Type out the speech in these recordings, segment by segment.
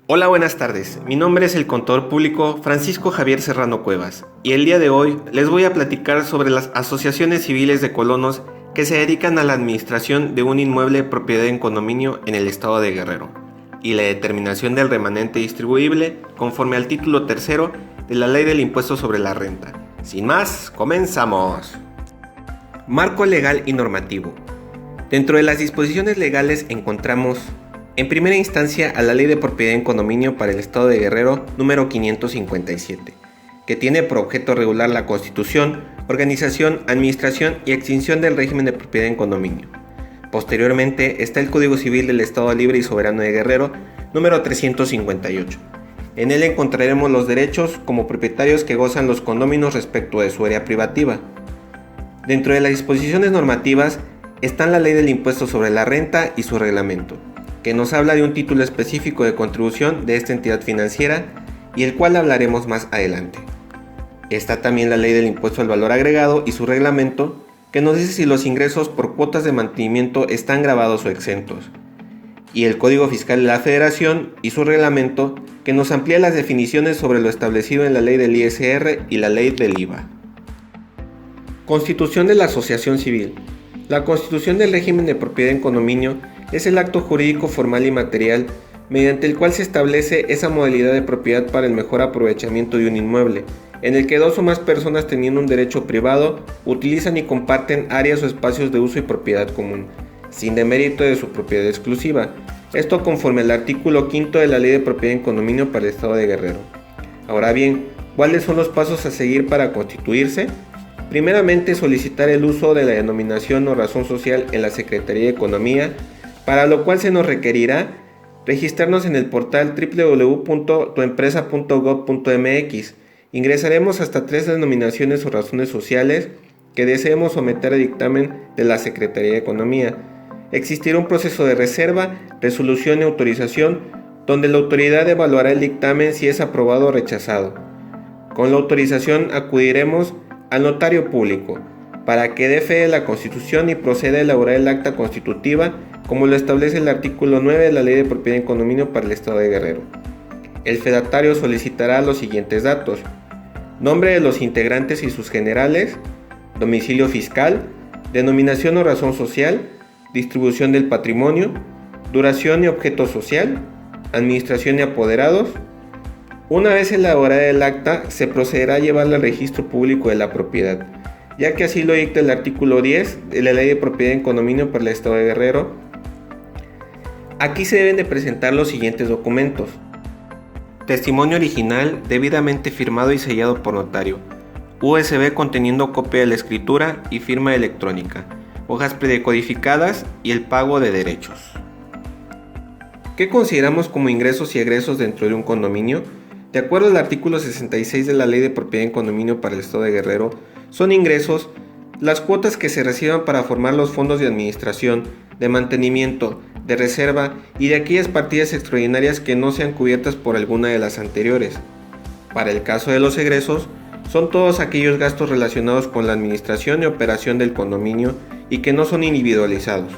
Hola, buenas tardes. Mi nombre es el contador público Francisco Javier Serrano Cuevas y el día de hoy les voy a platicar sobre las asociaciones civiles de colonos que se dedican a la administración de un inmueble propiedad en condominio en el estado de Guerrero y la determinación del remanente distribuible conforme al título tercero de la Ley del Impuesto sobre la Renta. Sin más, comenzamos. Marco legal y normativo. Dentro de las disposiciones legales encontramos en primera instancia a la Ley de Propiedad en Condominio para el Estado de Guerrero número 557, que tiene por objeto regular la constitución, organización, administración y extinción del régimen de propiedad en condominio. Posteriormente está el Código Civil del Estado Libre y Soberano de Guerrero número 358. En él encontraremos los derechos como propietarios que gozan los condóminos respecto de su área privativa. Dentro de las disposiciones normativas están la Ley del Impuesto sobre la Renta y su reglamento, que nos habla de un título específico de contribución de esta entidad financiera y el cual hablaremos más adelante. Está también la Ley del Impuesto al Valor Agregado y su reglamento, que nos dice si los ingresos por cuotas de mantenimiento están grabados o exentos. Y el Código Fiscal de la Federación y su reglamento, que nos amplía las definiciones sobre lo establecido en la Ley del ISR y la Ley del IVA. Constitución de la Asociación Civil. La constitución del régimen de propiedad en condominio es el acto jurídico formal y material mediante el cual se establece esa modalidad de propiedad para el mejor aprovechamiento de un inmueble, en el que dos o más personas teniendo un derecho privado utilizan y comparten áreas o espacios de uso y propiedad común, sin demérito de su propiedad exclusiva. Esto conforme al artículo 5 de la Ley de Propiedad en Condominio para el Estado de Guerrero. Ahora bien, ¿cuáles son los pasos a seguir para constituirse? Primeramente, solicitar el uso de la denominación o razón social en la Secretaría de Economía, para lo cual se nos requerirá registrarnos en el portal www.tuempresa.gov.mx. Ingresaremos hasta 3 denominaciones o razones sociales que deseemos someter a dictamen de la Secretaría de Economía. Existirá un proceso de reserva, resolución y autorización, donde la autoridad evaluará el dictamen si es aprobado o rechazado. Con la autorización acudiremos al notario público para que dé fe de la Constitución y proceda a elaborar el acta constitutiva como lo establece el artículo 9 de la Ley de Propiedad en Condominio para el Estado de Guerrero. El fedatario solicitará los siguientes datos: nombre de los integrantes y sus generales, domicilio fiscal, denominación o razón social, distribución del patrimonio, duración y objeto social, administración y apoderados. Una vez elaborada el acta, se procederá a llevarla al registro público de la propiedad, ya que así lo dicta el artículo 10 de la Ley de Propiedad en Condominio para el Estado de Guerrero. Aquí se deben de presentar los siguientes documentos: testimonio original debidamente firmado y sellado por notario, USB conteniendo copia de la escritura y firma electrónica, hojas predecodificadas y el pago de derechos. ¿Qué consideramos como ingresos y egresos dentro de un condominio? De acuerdo al artículo 66 de la Ley de Propiedad en Condominio para el Estado de Guerrero, son ingresos las cuotas que se reciban para formar los fondos de administración, de mantenimiento, de reserva y de aquellas partidas extraordinarias que no sean cubiertas por alguna de las anteriores. Para el caso de los egresos, son todos aquellos gastos relacionados con la administración y operación del condominio y que no son individualizados.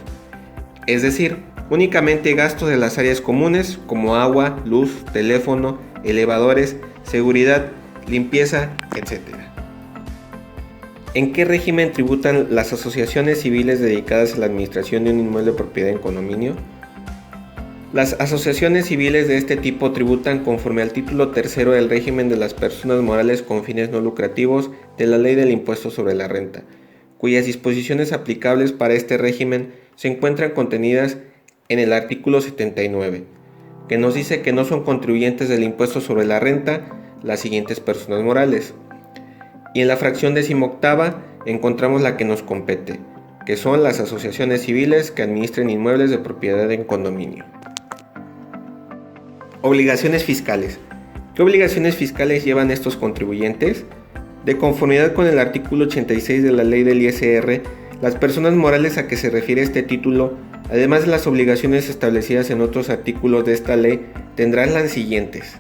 Es decir, únicamente gastos de las áreas comunes como agua, luz, teléfono, elevadores, seguridad, limpieza, etc. ¿En qué régimen tributan las asociaciones civiles dedicadas a la administración de un inmueble de propiedad en condominio? Las asociaciones civiles de este tipo tributan conforme al título tercero del régimen de las personas morales con fines no lucrativos de la Ley del Impuesto sobre la Renta, cuyas disposiciones aplicables para este régimen se encuentran contenidas en el artículo 79, que nos dice que no son contribuyentes del impuesto sobre la renta las siguientes personas morales. Y en la fracción 18ª encontramos la que nos compete, que son las asociaciones civiles que administren inmuebles de propiedad en condominio. Obligaciones fiscales. ¿Qué obligaciones fiscales llevan estos contribuyentes? De conformidad con el artículo 86 de la Ley del ISR, las personas morales a que se refiere este título, además de las obligaciones establecidas en otros artículos de esta ley, tendrán las siguientes.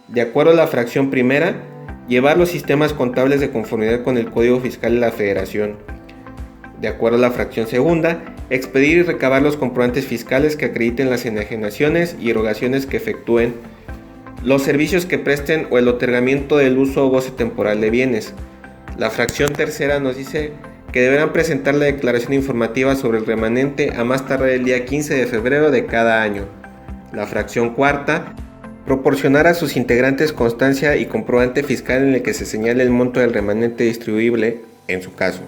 De acuerdo a la fracción primera, llevar los sistemas contables de conformidad con el Código Fiscal de la Federación. De acuerdo a la fracción segunda, expedir y recabar los comprobantes fiscales que acrediten las enajenaciones y erogaciones que efectúen los servicios que presten o el otorgamiento del uso o goce temporal de bienes. La fracción tercera nos dice que deberán presentar la declaración informativa sobre el remanente a más tardar el día 15 de febrero de cada año. La fracción cuarta, proporcionar a sus integrantes constancia y comprobante fiscal en el que se señale el monto del remanente distribuible, en su caso.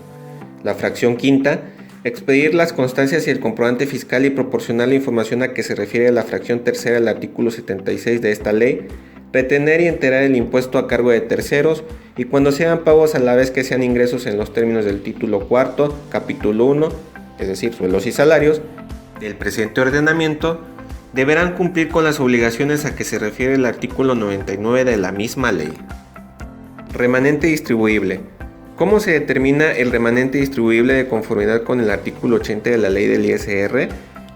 La fracción quinta, expedir las constancias y el comprobante fiscal y proporcionar la información a que se refiere la fracción tercera del artículo 76 de esta ley, retener y enterar el impuesto a cargo de terceros y cuando sean pagos a la vez que sean ingresos en los términos del título cuarto, capítulo 1, es decir, sueldos y salarios, del presente ordenamiento, deberán cumplir con las obligaciones a que se refiere el artículo 99 de la misma ley. Remanente distribuible. ¿Cómo se determina el remanente distribuible de conformidad con el artículo 80 de la ley del ISR?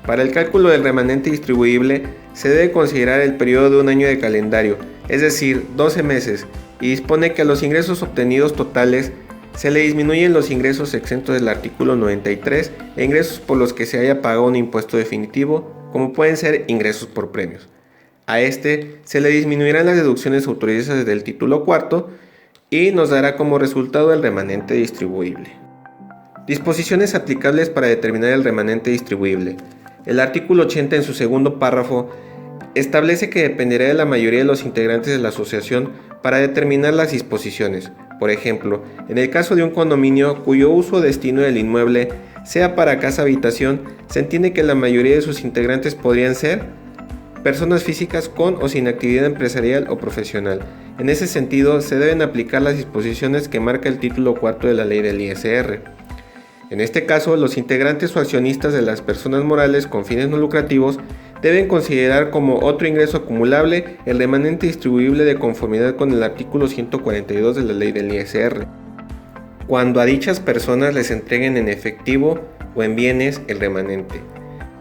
Para el cálculo del remanente distribuible se debe considerar el periodo de un año de calendario, es decir, 12 meses, y dispone que a los ingresos obtenidos totales se le disminuyen los ingresos exentos del artículo 93 e ingresos por los que se haya pagado un impuesto definitivo, como pueden ser ingresos por premios. A este se le disminuirán las deducciones autorizadas del título cuarto y nos dará como resultado el remanente distribuible. Disposiciones aplicables para determinar el remanente distribuible. El artículo 80 en su segundo párrafo establece que dependerá de la mayoría de los integrantes de la asociación para determinar las disposiciones. Por ejemplo, en el caso de un condominio cuyo uso o destino del inmueble sea para casa-habitación, se entiende que la mayoría de sus integrantes podrían ser personas físicas con o sin actividad empresarial o profesional. En ese sentido, se deben aplicar las disposiciones que marca el título cuarto de la ley del ISR. En este caso, los integrantes o accionistas de las personas morales con fines no lucrativos deben considerar como otro ingreso acumulable el remanente distribuible de conformidad con el artículo 142 de la ley del ISR, cuando a dichas personas les entreguen en efectivo o en bienes el remanente.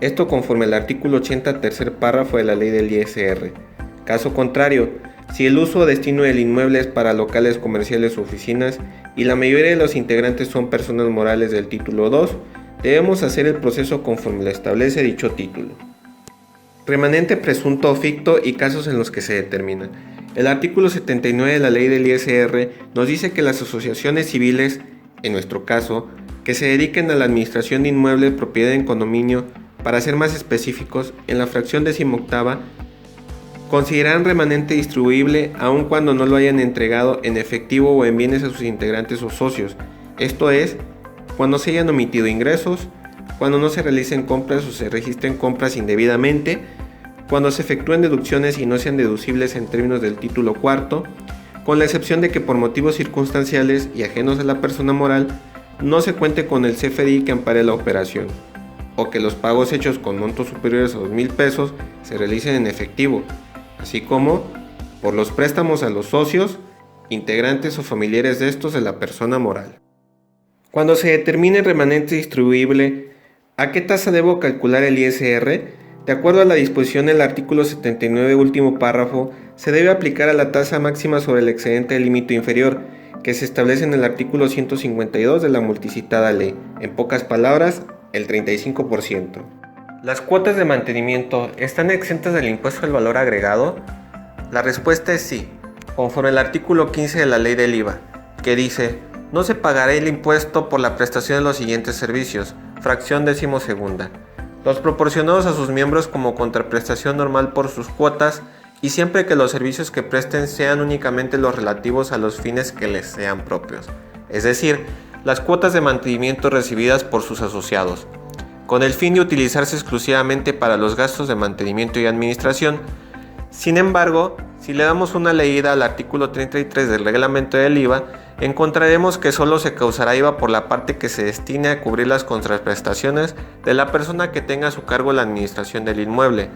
Esto conforme al artículo 80 tercer párrafo de la ley del ISR. Caso contrario, si el uso o destino del inmueble es para locales comerciales o oficinas y la mayoría de los integrantes son personas morales del título 2, debemos hacer el proceso conforme lo establece dicho título. Remanente presunto o ficto y casos en los que se determina. El artículo 79 de la ley del ISR nos dice que las asociaciones civiles, en nuestro caso, que se dediquen a la administración de inmuebles propiedad en condominio, para ser más específicos, en la fracción 18ª, considerarán remanente distribuible aun cuando no lo hayan entregado en efectivo o en bienes a sus integrantes o socios, esto es, cuando se hayan omitido ingresos, cuando no se realicen compras o se registren compras indebidamente, cuando se efectúen deducciones y no sean deducibles en términos del título cuarto, con la excepción de que por motivos circunstanciales y ajenos a la persona moral no se cuente con el CFDI que ampare la operación, o que los pagos hechos con montos superiores a 2,000 pesos se realicen en efectivo, así como por los préstamos a los socios, integrantes o familiares de estos de la persona moral. Cuando se determine el remanente distribuible, ¿a qué tasa debo calcular el ISR? De acuerdo a la disposición del artículo 79 último párrafo, se debe aplicar a la tasa máxima sobre el excedente del límite inferior, que se establece en el artículo 152 de la multicitada ley, en pocas palabras, el 35%. ¿Las cuotas de mantenimiento están exentas del impuesto al valor agregado? La respuesta es sí, conforme al artículo 15 de la ley del IVA, que dice: no se pagará el impuesto por la prestación de los siguientes servicios, fracción 12ª, los proporcionados a sus miembros como contraprestación normal por sus cuotas y siempre que los servicios que presten sean únicamente los relativos a los fines que les sean propios, es decir, las cuotas de mantenimiento recibidas por sus asociados, con el fin de utilizarse exclusivamente para los gastos de mantenimiento y administración. Sin embargo, si le damos una leída al artículo 33 del reglamento del IVA, encontraremos que solo se causará IVA por la parte que se destine a cubrir las contraprestaciones de la persona que tenga a su cargo la administración del inmueble.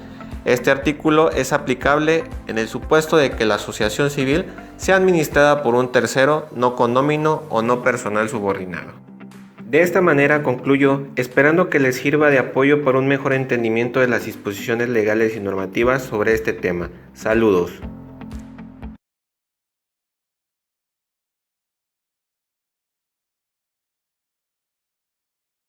Este artículo es aplicable en el supuesto de que la asociación civil sea administrada por un tercero, no condómino o no personal subordinado. De esta manera concluyo, esperando que les sirva de apoyo para un mejor entendimiento de las disposiciones legales y normativas sobre este tema. Saludos.